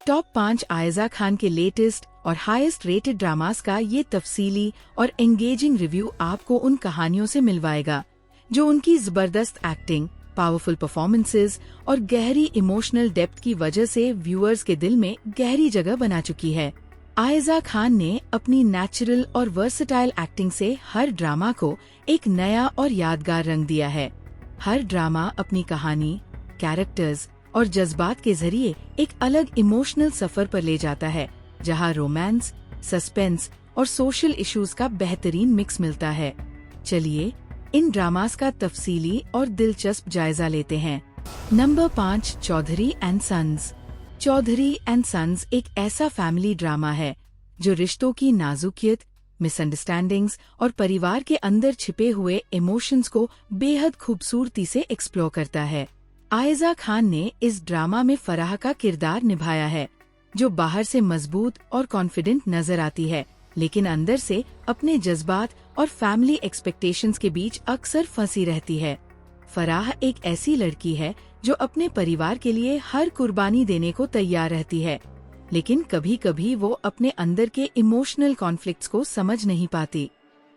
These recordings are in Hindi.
टॉप 5 आयजा खान के लेटेस्ट और हाईएस्ट रेटेड ड्रामास का ये तफसीली और एंगेजिंग रिव्यू आपको उन कहानियों से मिलवाएगा जो उनकी जबरदस्त एक्टिंग, पावरफुल परफॉर्मेंसेज और गहरी इमोशनल डेप्थ की वजह से व्यूअर्स के दिल में गहरी जगह बना चुकी है। आयजा खान ने अपनी नेचुरल और वर्सेटाइल एक्टिंग से हर ड्रामा को एक नया और यादगार रंग दिया है। हर ड्रामा अपनी कहानी, कैरेक्टर्स और जज्बात के जरिए एक अलग इमोशनल सफर पर ले जाता है, जहां रोमांस, सस्पेंस और सोशल इश्यूज का बेहतरीन मिक्स मिलता है। चलिए इन ड्रामास का तफसीली और दिलचस्प जायजा लेते हैं। Number 5, Chaudhary and Sons. Chaudhary and Sons एक ऐसा फैमिली ड्रामा है जो रिश्तों की नाजुकियत, मिसअंडरस्टैंडिंग्स और परिवार के अंदर छिपे हुए इमोशंस को बेहद खूबसूरती से एक्सप्लोर करता है। आयजा खान ने इस ड्रामा में फराह का किरदार निभाया है, जो बाहर से मजबूत और कॉन्फिडेंट नजर आती है, लेकिन अंदर से अपने जज्बात और फैमिली एक्सपेक्टेशंस के बीच अक्सर फंसी रहती है। फराह एक ऐसी लड़की है जो अपने परिवार के लिए हर कुर्बानी देने को तैयार रहती है, लेकिन कभी कभी वो अपने अंदर के इमोशनल कॉन्फ्लिक्ट्स को समझ नहीं पाती।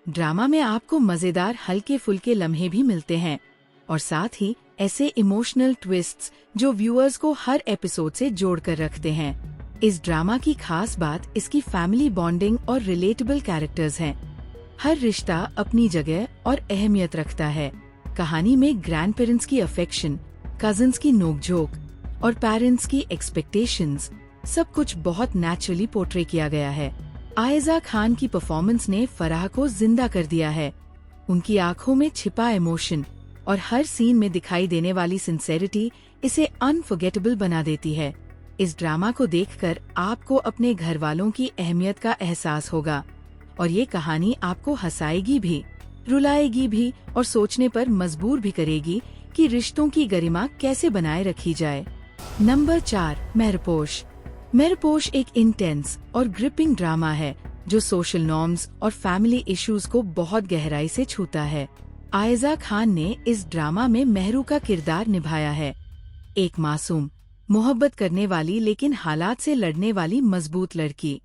ड्रामा में आपको मजेदार हल्के फुल्के लम्हे भी मिलते हैं और साथ ही ऐसे इमोशनल ट्विस्ट्स जो व्यूअर्स को हर एपिसोड से जोड़कर रखते हैं। इस ड्रामा की खास बात इसकी फैमिली बॉन्डिंग और रिलेटेबल कैरेक्टर्स हैं। हर रिश्ता अपनी जगह और अहमियत रखता है। कहानी में ग्रैंड पेरेंट्स की अफेक्शन, कजिन्स की नोकझोंक और पेरेंट्स की एक्सपेक्टेशंस, सब कुछ बहुत नेचुरली पोर्ट्रे किया गया है। आयजा खान की परफॉर्मेंस ने फराह को जिंदा कर दिया है। उनकी आंखों में छिपा इमोशन और हर सीन में दिखाई देने वाली सिंसेरिटी इसे अनफॉरगेटेबल बना देती है। इस ड्रामा को देखकर आपको अपने घर वालों की अहमियत का एहसास होगा और ये कहानी आपको हंसाएगी भी, रुलाएगी भी और सोचने पर मजबूर भी करेगी कि रिश्तों की गरिमा कैसे बनाए रखी जाए। नंबर 4, मेहरपोश। मेहरपोश एक इंटेंस और ग्रिपिंग ड्रामा है जो सोशल नॉर्म्स और फैमिली इश्यूज को बहुत गहराई से छूता है। आयजा खान ने इस ड्रामा में मेहरू का किरदार निभाया है, एक मासूम, मोहब्बत करने वाली लेकिन हालात से लड़ने वाली मजबूत लड़की।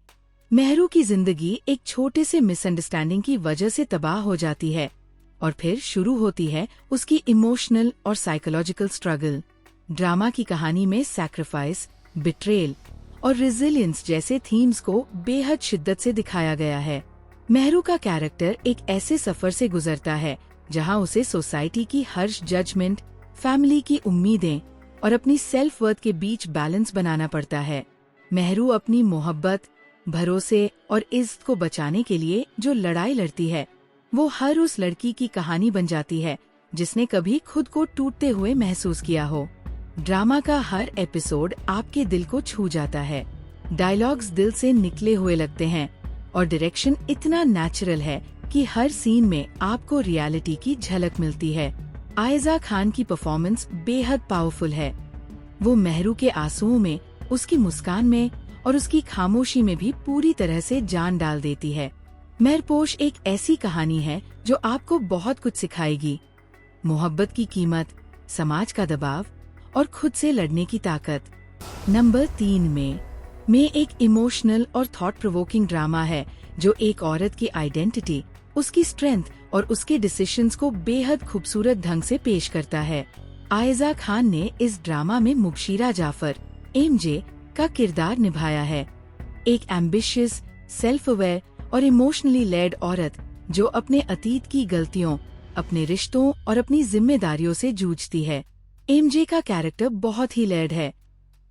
मेहरू की जिंदगी एक छोटे से मिसअंडरस्टैंडिंग की वजह से तबाह हो जाती है और फिर शुरू होती है उसकी इमोशनल और साइकोलॉजिकल स्ट्रगल। ड्रामा की कहानी में सैक्रिफाइस, बिट्रेल और रेजिलियंस जैसे थीम्स को बेहद शिद्दत से दिखाया गया है। मेहरू का कैरेक्टर एक ऐसे सफर से गुजरता है जहां उसे सोसाइटी की हर्श जजमेंट, फैमिली की उम्मीदें और अपनी सेल्फ वर्थ के बीच बैलेंस बनाना पड़ता है। मेहरू अपनी मोहब्बत, भरोसे और इज्जत को बचाने के लिए जो लड़ाई लड़ती है, वो हर उस लड़की की कहानी बन जाती है जिसने कभी खुद को टूटते हुए महसूस किया हो। ड्रामा का हर एपिसोड आपके दिल को छू जाता है। डायलॉग्स दिल से निकले हुए लगते हैं और डायरेक्शन इतना नेचुरल है कि हर सीन में आपको रियलिटी की झलक मिलती है। आयजा खान की परफॉर्मेंस बेहद पावरफुल है। वो मेहरू के आंसुओं में, उसकी मुस्कान में और उसकी खामोशी में भी पूरी तरह से जान डाल देती है। मेहरपोश एक ऐसी कहानी है जो आपको बहुत कुछ सिखाएगी, मोहब्बत की कीमत, समाज का दबाव और खुद से लड़ने की ताकत। नंबर 3 में एक इमोशनल और थॉट प्रोवोकिंग ड्रामा है जो एक औरत की आइडेंटिटी, उसकी स्ट्रेंथ और उसके डिसीजंस को बेहद खूबसूरत ढंग से पेश करता है। आयजा खान ने इस ड्रामा में मुबशीरा जाफर, MJ का किरदार निभाया है, एक एम्बिशियस, सेल्फ अवेयर और इमोशनली लेड औरत जो अपने अतीत की गलतियों, अपने रिश्तों और अपनी जिम्मेदारियों से जूझती है। MJ का कैरेक्टर बहुत ही लेड है।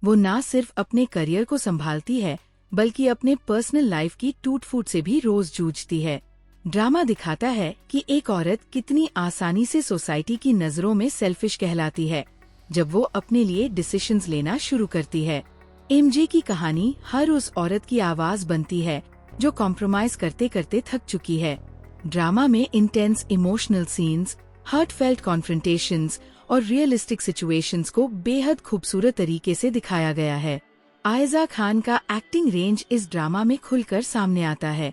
वो न सिर्फ अपने करियर को संभालती है बल्कि अपने पर्सनल लाइफ की टूट फूट से भी रोज जूझती है। ड्रामा दिखाता है कि एक औरत कितनी आसानी से सोसाइटी की नजरों में सेल्फिश कहलाती है जब वो अपने लिए डिसीजंस लेना शुरू करती है। MJ की कहानी हर उस औरत की आवाज बनती है जो कॉम्प्रोमाइज करते करते थक चुकी है। ड्रामा में इंटेंस इमोशनल सीन्स, हार्टफेल्ट कॉन्फ्रंटेशंस और रियलिस्टिक सिचुएशंस को बेहद खूबसूरत तरीके से दिखाया गया है। आयजा खान का एक्टिंग रेंज इस ड्रामा में खुलकर सामने आता है।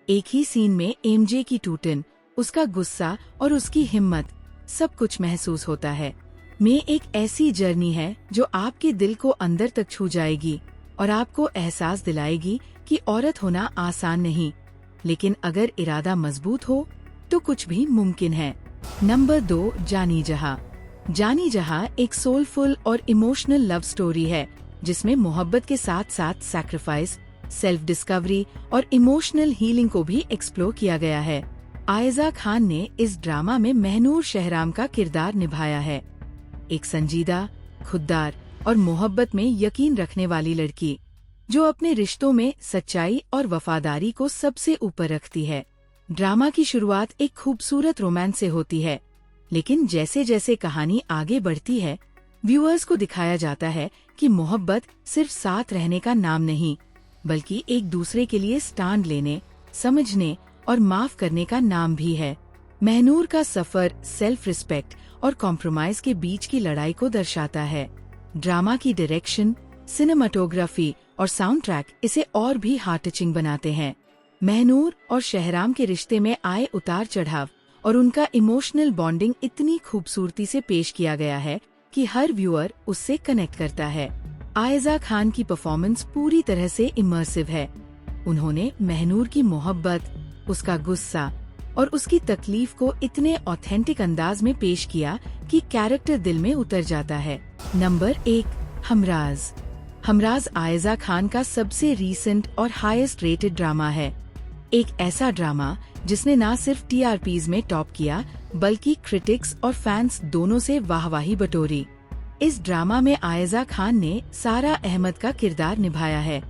एक ही सीन में MJ की टूटन, उसका गुस्सा और उसकी हिम्मत, सब कुछ महसूस होता है। में एक ऐसी जर्नी है जो आपके दिल को अंदर तक छू जाएगी। और आपको एहसास दिलाएगी कि औरत होना आसान नहीं, लेकिन अगर इरादा मजबूत हो तो कुछ भी मुमकिन है। नंबर 2, जानी जहां। जानी जहां एक सोलफुल और इमोशनल लव स्टोरी है जिसमें मोहब्बत के साथ साथ सैक्रिफाइस, सेल्फ डिस्कवरी और इमोशनल हीलिंग को भी एक्सप्लोर किया गया है। आयजा खान ने इस ड्रामा में महनूर शहराम का किरदार निभाया है, एक संजीदा, खुददार और मोहब्बत में यकीन रखने वाली लड़की जो अपने रिश्तों में सच्चाई और वफादारी को सबसे ऊपर रखती है। ड्रामा की शुरुआत एक खूबसूरत रोमांस से होती है, लेकिन जैसे जैसे कहानी आगे बढ़ती है, व्यूअर्स को दिखाया जाता है कि मोहब्बत सिर्फ साथ रहने का नाम नहीं, बल्कि एक दूसरे के लिए स्टैंड लेने, समझने और माफ करने का नाम भी है। महनूर का सफर सेल्फ रिस्पेक्ट और कॉम्प्रोमाइज के बीच की लड़ाई को दर्शाता है। ड्रामा की डायरेक्शन, सिनेमाटोग्राफी और साउंड ट्रैक इसे और भी हार्ट टचिंग बनाते हैं। महनूर और शहराम के रिश्ते में आए उतार चढ़ाव और उनका इमोशनल बॉन्डिंग इतनी खूबसूरती से पेश किया गया है कि हर व्यूअर उससे कनेक्ट करता है। आयजा खान की परफॉर्मेंस पूरी तरह से इमर्सिव है। उन्होंने महनूर की मोहब्बत, उसका गुस्सा और उसकी तकलीफ को इतने ऑथेंटिक अंदाज में पेश किया कि कैरेक्टर दिल में उतर जाता है। नंबर 1, हमराज। हमराज आयजा खान का सबसे रीसेंट और हाईएस्ट रेटेड ड्रामा है। एक ऐसा ड्रामा जिसने न सिर्फ TRPs में टॉप किया, बल्कि क्रिटिक्स और फैंस दोनों से वाहवाही बटोरी। इस ड्रामा में आयजा खान ने सारा अहमद का किरदार निभाया है,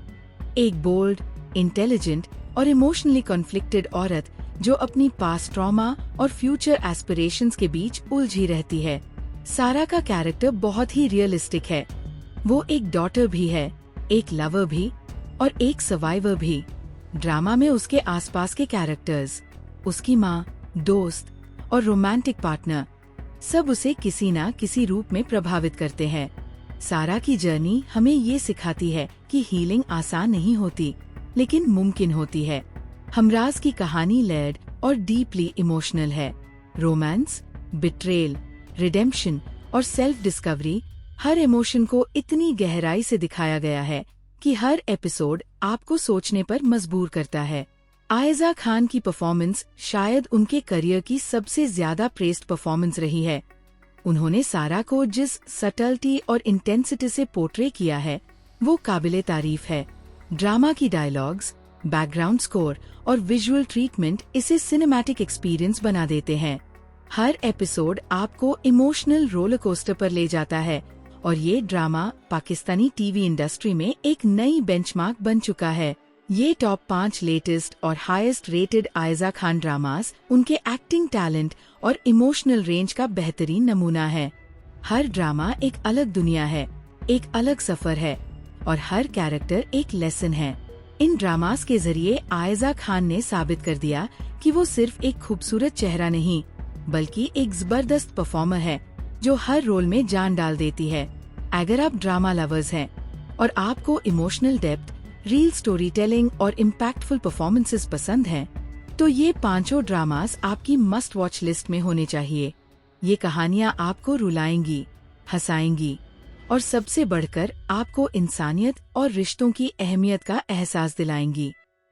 एक बोल्ड, इंटेलिजेंट और इमोशनली कॉन्फ्लिक्टेड औरत जो अपनी पास्ट ट्रॉमा और फ्यूचर एस्पिरेशंस के बीच उलझी रहती है। सारा का कैरेक्टर बहुत ही रियलिस्टिक है। वो एक डॉटर भी है, एक लवर भी और एक सर्वाइवर भी। ड्रामा में उसके आसपास के कैरेक्टर्स, उसकी माँ, दोस्त और रोमांटिक पार्टनर, सब उसे किसी न किसी रूप में प्रभावित करते हैं। सारा की जर्नी हमें ये सिखाती है कि हीलिंग आसान नहीं होती, लेकिन मुमकिन होती है। हमराज की कहानी लेयर्ड और डीपली इमोशनल है। रोमांस, बिट्रेल, रिडेम्पशन और सेल्फ डिस्कवरी, हर इमोशन को इतनी गहराई से दिखाया गया है कि हर एपिसोड आपको सोचने पर मजबूर करता है। आयजा खान की परफॉर्मेंस शायद उनके करियर की सबसे ज्यादा प्रेस्ड परफॉर्मेंस रही है। उन्होंने सारा को जिस सटलिटी और इंटेंसिटी से पोर्ट्रे किया है, वो काबिले तारीफ है। ड्रामा की डायलॉग्स, बैकग्राउंड स्कोर और विजुअल ट्रीटमेंट इसे सिनेमैटिक एक्सपीरियंस बना देते हैं। हर एपिसोड आपको इमोशनल रोलर कोस्टर पर ले जाता है और ये ड्रामा पाकिस्तानी टीवी इंडस्ट्री में एक नई बेंचमार्क बन चुका है। ये टॉप 5 लेटेस्ट और highest rated Aiza Khan dramas उनके एक्टिंग टैलेंट और इमोशनल रेंज का बेहतरीन नमूना है। हर ड्रामा एक अलग दुनिया है, एक अलग सफर है और हर कैरेक्टर एक लेसन है। इन ड्रामास के जरिए आयजा खान ने साबित कर दिया कि वो सिर्फ एक खूबसूरत चेहरा नहीं, बल्कि एक जबरदस्त परफॉर्मर है जो हर रोल में जान डाल देती है। अगर आप ड्रामा लवर्स हैं और आपको emotional depth, real story telling और इम्पैक्टफुल परफॉर्मेंसेस पसंद हैं, तो ये 5 ड्रामास आपकी मस्ट वॉच लिस्ट में होने चाहिए। ये कहानियाँ आपको रुलाएंगी, हंसाएंगी और सबसे बढ़कर आपको इंसानियत और रिश्तों की अहमियत का एहसास दिलाएंगी।